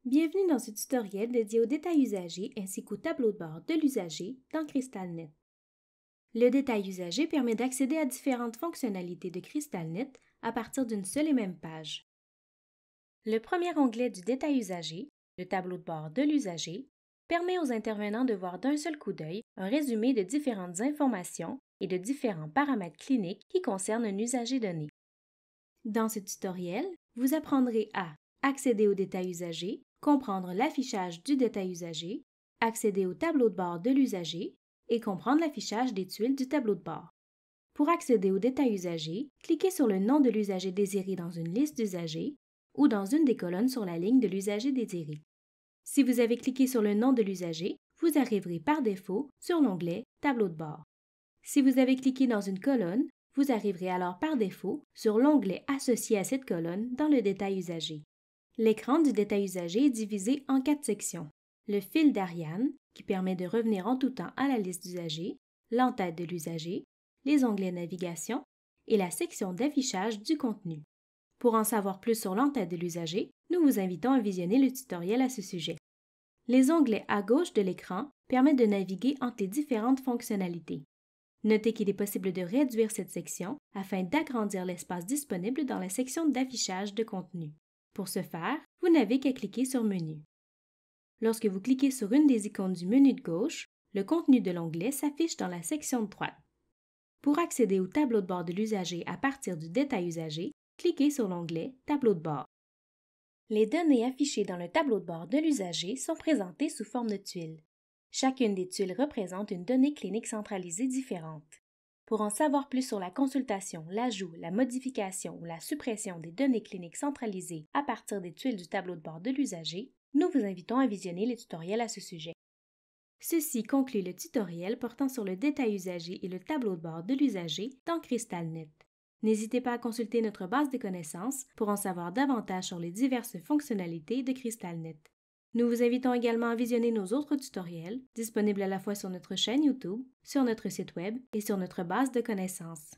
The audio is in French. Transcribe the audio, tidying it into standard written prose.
Bienvenue dans ce tutoriel dédié aux détails usagés ainsi qu'au tableau de bord de l'usager dans CrystalNet. Le détail usagé permet d'accéder à différentes fonctionnalités de CrystalNet à partir d'une seule et même page. Le premier onglet du détail usagé, le tableau de bord de l'usager, permet aux intervenants de voir d'un seul coup d'œil un résumé de différentes informations et de différents paramètres cliniques qui concernent un usager donné. Dans ce tutoriel, vous apprendrez à accéder au détail usagé, comprendre l'affichage du détail usagé, accéder au tableau de bord de l'usager et comprendre l'affichage des tuiles du tableau de bord. Pour accéder au détail usagé, cliquez sur le nom de l'usager désiré dans une liste d'usagers ou dans une des colonnes sur la ligne de l'usager désiré. Si vous avez cliqué sur le nom de l'usager, vous arriverez par défaut sur l'onglet Tableau de bord. Si vous avez cliqué dans une colonne, vous arriverez alors par défaut sur l'onglet associé à cette colonne dans le détail usagé. L'écran du détail usagé est divisé en 4 sections. Le fil d'Ariane, qui permet de revenir en tout temps à la liste d'usagers, l'entête de l'usager, les onglets Navigation et la section d'affichage du contenu. Pour en savoir plus sur l'entête de l'usager, nous vous invitons à visionner le tutoriel à ce sujet. Les onglets à gauche de l'écran permettent de naviguer entre les différentes fonctionnalités. Notez qu'il est possible de réduire cette section afin d'agrandir l'espace disponible dans la section d'affichage de contenu. Pour ce faire, vous n'avez qu'à cliquer sur Menu. Lorsque vous cliquez sur une des icônes du menu de gauche, le contenu de l'onglet s'affiche dans la section de droite. Pour accéder au tableau de bord de l'usager à partir du détail usagé, cliquez sur l'onglet Tableau de bord. Les données affichées dans le tableau de bord de l'usager sont présentées sous forme de tuiles. Chacune des tuiles représente une donnée clinique centralisée différente. Pour en savoir plus sur la consultation, l'ajout, la modification ou la suppression des données cliniques centralisées à partir des tuiles du tableau de bord de l'usager, nous vous invitons à visionner les tutoriels à ce sujet. Ceci conclut le tutoriel portant sur le détail usagé et le tableau de bord de l'usager dans CrystalNet. N'hésitez pas à consulter notre base de connaissances pour en savoir davantage sur les diverses fonctionnalités de CrystalNet. Nous vous invitons également à visionner nos autres tutoriels, disponibles à la fois sur notre chaîne YouTube, sur notre site Web et sur notre base de connaissances.